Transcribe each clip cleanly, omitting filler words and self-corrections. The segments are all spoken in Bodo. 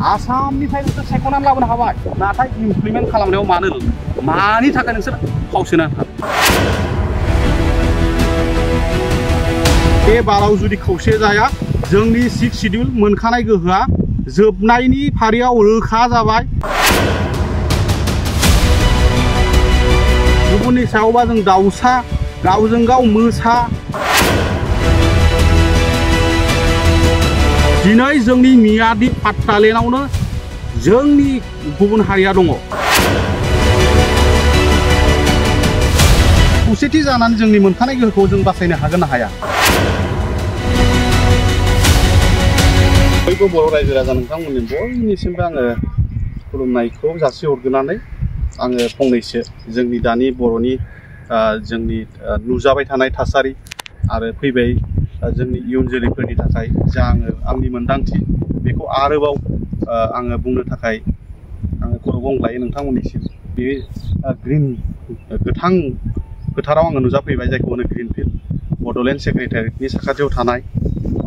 आसामनिफ्राय नोंसोर सायख'नानै लाबोनो हाबाय नाथाय इमप्लिमेन्ट खालामनायाव मानि थाखाय नोंसोर फावसोना बे बाराव जुदि खौसे जाया जोंनि 6 शिड्यूल मोनखानाय गोहोआ जोबनायनि फारियाव रोखा जाबाय गुबुननि सायावबा जों दाउसा गावजों गाव मोसा दिनै जोंनि मियादि पाट्टालेण्डआवनो जोंनि गुबुन हारिया दङ खौसेथि जानानै जोंनि मोनखानाय गोहोखौ जों बासायनो हागोन ना हाया बयबो बर' रायजो राजा नोंथांमोननि बयनिसिमबो आङो खुलुमनायखौ जासिहरग्रोनानै आङो फंनैसो जोंनि दानि बर'नि जोंनि नुजाबाय थानाय थासारि आरो फैबाय जोंनि इयुन जोलैफोरनि थाखाय जा आंनि मोनदांथि बेखौ आरोबाव आङो बुंनो थाखाय आङो खर' गंग्लायो नोंथांमोननिसिम बे ग्रीन गोथां फोथाराव आङो नुजाफैबाय जायखौ होनो ग्रीनफिल्ड बड'लेण्ड सेक्रेटारियेटनि साखाथियाव थानाय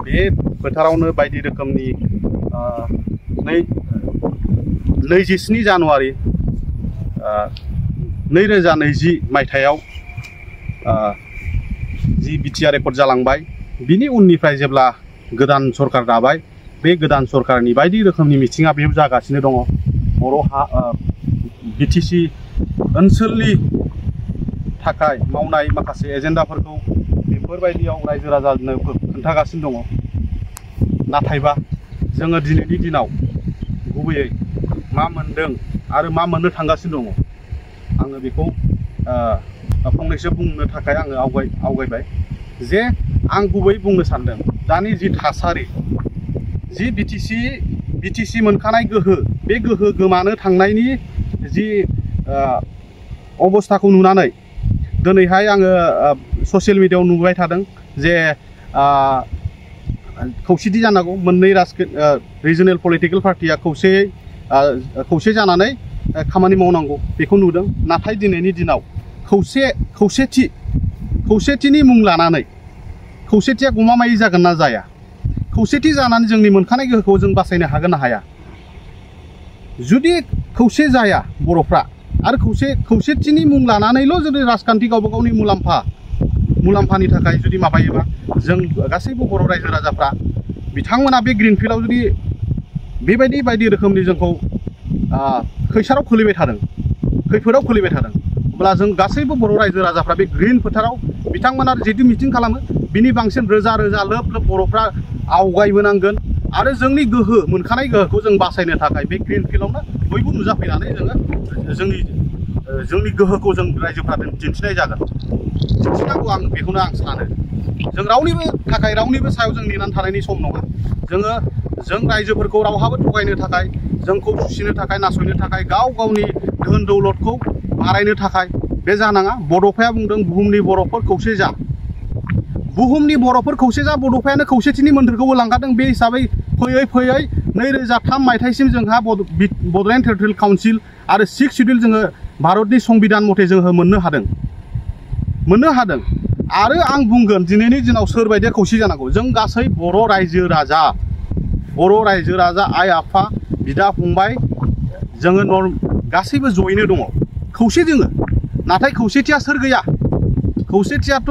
बे फोथारावनो बायदि रोखोमनि 27 जानुवारि 2020 मायथाइयाव जि बिटिआर रेकर्ड जालांबाय बिनि उननिफ्राय जेब्ला गोदान सरकार दाबाय बे गोदान सरकारनि बायदि रोखोमनि मिथिङा बेयाव जागासिनो दङ बर' बिटिसि ओनसोलनि थाखाय मावनाय माखासे एजेन्डाफोरखौ बेफोरबायदियाव रायजो राजानो खोन्थागासिनो दङ नाथायबा जोङो दिनैनि दिनाव गुबैयै मा मोनदों आरो मा मोननो थांगासिनो दङ आङो बेखौ फंनैसो बुंनो थाखाय आङो आवगायबाय जे आं गुबै बुंनो सानदों दानि जि थासारि जि बिटिसि मोनखानाय गोहो बे गोहो गोमानो थांनायनि जि अबस्थाखौ नुनानै दिनैहाय आङो ससियेल मिडियायाव नुबाय थादों जे खौसेथि जानांगौ मोननै रिजनेल पलिटिकेल पार्टिया खौसे जानानै खामानि मावनांगौ बेखौ नुदों नाथाय दिनैनि दिनाव खौसेथिनि मुं लानानै खौसेथिया गमामायै जागोन ना जाया खौसेथि जानानै जोंनि मोनखानाय गोहोखौ जों बासायनो हागोन ना हाया जुदि खौसे जाया बर'फ्रा आरो खौसेथिनि मुं लानानैल' जुदि राजखान्थि गावबा गावनि मुलाम्फानि थाखाय जुदि माबायोबा जों गासैबो बर' रायजो राजाफ्रा बिथांमोना बे ग्रीनफिल्डआव जुदि बेबायदि बायदि रोखोमनि जोंखौ खैसाराव खोलैबाय थादों खैफोदाव खोलैबाय थादों अब्ला जों गासैबो बर' रायजो राजाफ्रा बे ग्रीन फोथाराव बिथांमोना जितु मिटिं खालामो बिनि बांसिन रोजा रोजा लोब लोब बर'फ्रा आवगायबोनांगोन आरो जोंनि गोहो मोनखानाय गोहोखौ जों बासायनो थाखाय बे ग्रीनफिल्डआवनो बयबो नुजाफैनानै जोंनि गोहोखौ जों रायजोफ्रा दिन्थिनाय जागोन दिन्थिनांगौ आं बेखौनो आं सानो जों रावनिबो सायाव जों नेनानै थानायनि सम नङा जों रायजोफोरखौ रावहाबो थगायनो थाखाय जोंखौ सुसिनो थाखाय नासयनो थाखाय गाव गावनि धोन दौलतखौ बारायनो थाखाय बे जानाङा बड'फाया बुंदों बुहुमनि बर'फोर खौसे जा बुहुमनि बर'फोर खौसे जा बड'फायानो खौसेथिनि मोन्थोरखौबो लांखादों बे हिसाबै फैयै 2003 मायथाइसिम जोंहा बड'लेण्ड टेरिटरियेल काउन्सिल आरो 6 शिड्यूल जोङो भारतनि संबिधान मथे जोङो मोननो हादों आरो आं बुंगोन दिनैनि दिनाव सोरबायदिया खौसे जानांगौ जों गासै बर' रायजो राजा आइ आफा बिदा फंबाय जोङो गासैबो जयैनो दङ खौसे जोङो नाथाय खौसेथिया सोर गैया खौसेथियाथ'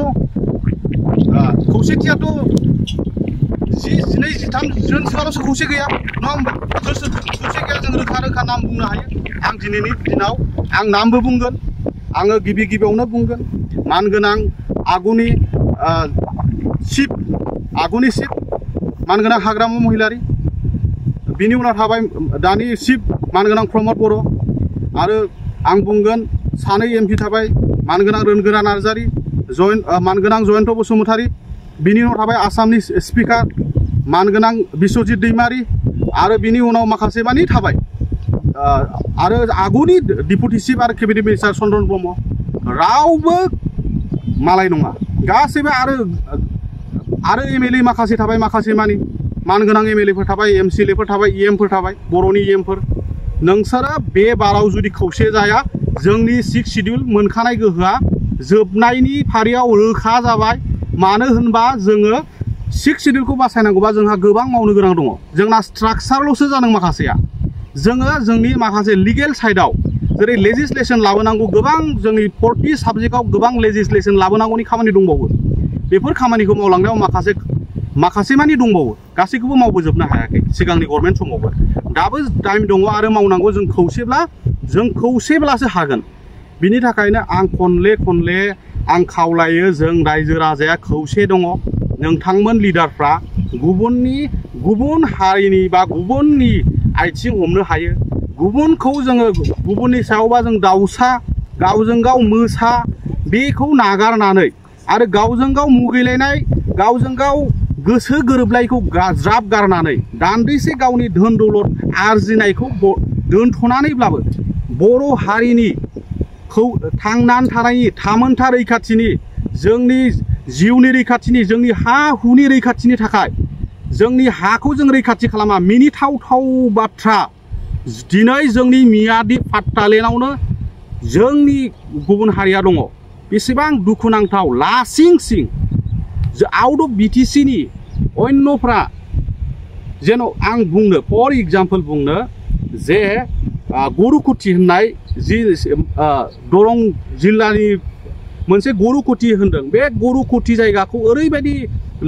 12-13 जनसोल'सो खौसे गैया नङा होमबा सोर खौसे गैया जों रोखा नाम बुंनो हायो आं दिनैनि दिनाव आं नामबो बुंगोन आङो गिबियावनो बुंगोन मानगोनां आगुनि चिफ मानगोनां हाग्रामा महिलारि बिनि उनाव थाबाय दानि चिफ मानगोनां प्रमद बर' आरो आं बुंगोन सानै MP थाबाय मानगोनां रोनगोरा नार्जारि मानगोनां जयन्त बसुमतारी बिनि उनाव थाबाय आसामनि स्पिकार मानगोनां बिश्वजित दैमारि आरो बिनि उनाव माखासे मानि थाबाय आरो आगुनि डिपुटि चिफ आरो केबिनेट मिनिस्टार चन्द्रन ब्रह्म रावबो मालाय नङा गासैबो आरो MLA माखासे थाबाय माखासे मानि मानगोनां MLAफोर थाबाय MCLAफोर थाबाय EMफोर थाबाय बर'नि EMफोर नोंसोरो बे बाराव जुदि खौसे जाया जोंनि 6 शिड्यूल मोनखानाय गोहोआ जोबनायनि फारियाव रोखा जाबाय मानो होनबा जोङो सिक्स सिडिउलखौ बासायनांगौबा जोंहा गोबां मावनो गोनां दङ जोंना स्ट्राक्चारल'सो जादों माखासेया जोङो जोंनि माखासे लिगेल साइडआव जेरै लेजिस्लेशन लाबोनांगौ गोबां जोंनि 40 साबजेक्टआव गोबां लेजिस्लेशन लाबोनांगौनि खामानि दंबावो बेफोर खामानिखौ मावलांनायाव माखासे मानि दंबावो गासैखौबो मावबोजोबनो हायाखै सिगांनि गभर्नमेन्ट समावबो दाबो टाइम दङ आरो मावनांगौ जों खौसेब्लासो हागोन बिनि थाखायनो आं खनले आं खावलायो जों रायजो राजाया खौसे दङ नोंथांमोन लिडारफ्रा गुबुन हारिनि बा गुबुननि आथिं हमनो हायो गुबुनखौ जोङो गुबुननि सायावबा जों दाउसा गावजों गाव मोसा बेखौ नागारनानै आरो गावजों गाव मुगैलायनाय गावजों गाव गोसो गोरोबलायखौ ज्राब गारनानै दान्दिसे गावनि धोन दौलत आरजिनायखौ दोनथ'नानैब्लाबो बर' हारिनि थांनानै थानायनि थामोनथा रैखाथिनि जोंनि जिउनि रैखाथिनि जोंनि हा हुनि रैखाथिनि थाखाय जोंनि हाखौ जों रैखाथि खालामा मिनिथावथाव बाथ्रा दिनै जोंनि मियादि पाट्टालेण्डआवनो जोंनि गुबुन हारिया दङ बेसेबां दुखुनांथाव लासिं आउट अफ BTC नि अन्यफ्रा जेन' आं बुंनो फर एग्जाम्पल बुंनो जे गरुकुटि होननाय जि दरं जिल्लानि मोनसे गरुकुटि होनदों बे गरुकुटि जायगाखौ ओरैबायदि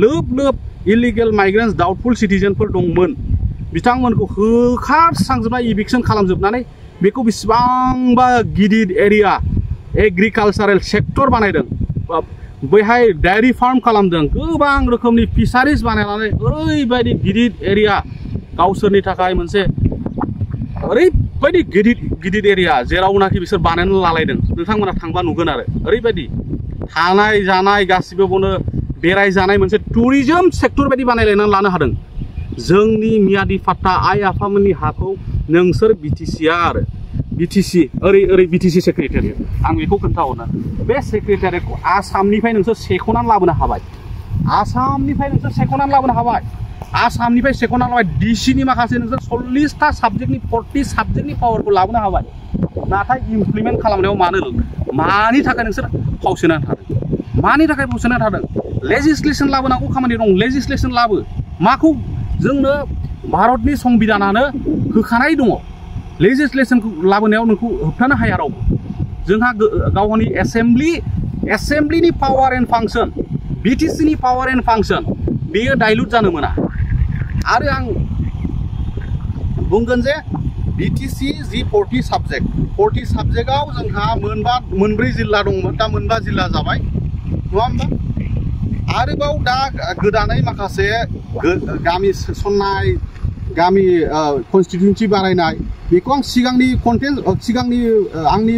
लोब इलिगेल माइग्रेन्टस डाउटफुल सिटिजेनफोर दंमोन बिथांमोनखौ होखारस्रांजोबनाय इभिक्सन खालामजोबनानै बेखौ बेसेबांबा गिदिर एरिया एग्रिकालचारेल सेक्टर बानायदों बैहाय डायरी फार्म खालामदों गोबां रोखोमनि फिसारिज बानायनानै ओरैबायदि गिदिर एरिया गावसोरनि थाखाय मोनसे ओरैबायदि गिदिर एरिया जेरावनाखि बिसोर बानायनानै लालायदों नोंथांमोना थांबा नुगोन आरो ओरैबायदि थानाय जानाय गासिबो बावनो बेरायजानाय मोनसे टुरिजम सेक्टर बायदि बानायलायनानै लानो हादों जोंनि मियादि पाट्टा आइ आफामोननि हाखौ नोंसोर BTCआ आरो ओरै BTC सेक्रेटारियेट आं बेखौ खोन्थाहरनो बे सेक्रेटारियेटखौ आसामनिफ्राय नोंसोर सेख'नानै लाबोनो हाबाय आसामनिफ्राय सेख'नानै DC नि माखासे नोंसोर 40टा साबजेक्टनि 40 साबजेक्टनि पावारखौ लाबोनो हाबाय नाथाय इमप्लिमेन्ट खालामनायाव मानि थाखाय नोंसोर फावसायनानै थादों लेजिस्लेशन लाबोनांगौ खामानि दं लेजिस्लेशन लाबो माखौ जोंनो भारतनि संबिधानानो होखानाय दङ लेजिस्लेशनखौ लाबोनायाव नोंखौ होबथानो हाया रावबो जोंहा गावनि एसेम्ब्लिनि पावार एन्ड फांसन BTC नि पावार एन्ड फांसन बेयो डाइल्युट जानो मोना आरो आं बुंगोन जे BTC जि 40 साबजेक्टआव जोंहा मोनब्रै जिल्ला दंमोन दा मोनबा जिल्ला जाबाय नङा होमबा आरोबाव दा गोदानै माखासे गामि सोसननाय गामि कनस्टिटिउन्सि बानायनाय बेखौ आं सिगांनि आंनि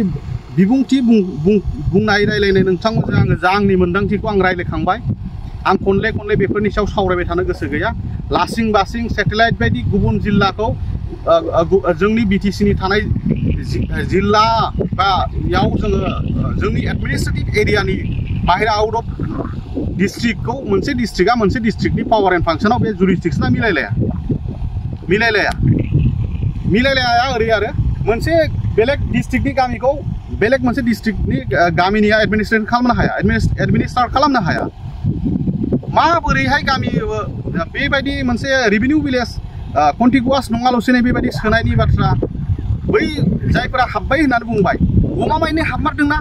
बिबुंथि बुंनाय रायलायनाय नोंथांमोनजों आङो जा आंनि मोन्दांथिखौ आं रायलायखांबाय आं खनले बेफोरनि सायाव सावरायबाय थानो गोसो गैया लासिं बासिं सेटेलाइट बायदि गुबुन जिल्लाखौ जोंनि BTC नि थानाय जिल्ला बा याव जोङो जोंनि एडमिनिस्ट्रेटिभ एरियानि बाहेरा आउट अफ डिस्ट्रिक्टखौ मोनसे डिस्ट्रिक्टनि पावार एन्ड फांसनाव बे जुरिसडिक्सना मिलायलाया ओरै आरो मोनसे बेलेग डिस्ट्रिक्टनि गामिखौ बेलेग मोनसे डिस्ट्रिक्टनि गामिनिया एडमिनिस्ट्रेट खालामनो हाया माबोरैहाय गामि बेबायदि मोनसे रेभिनिउ भिलेज कन्टिगुवास नङाल'सैनो बेबायदि सोनायनि बाथ्रा बै जायफोरा हाबबाय होननानै बुंबाय गमामायैनो हाबमारदोंना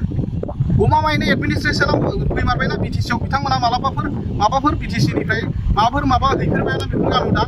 गमामायैनो एडमिनिस्ट्रेसनाव फैमारबायना BTC आव बिथांमोना माबाफोर BTC निफ्राय माबा हैफेरबायना बेखौ आं दा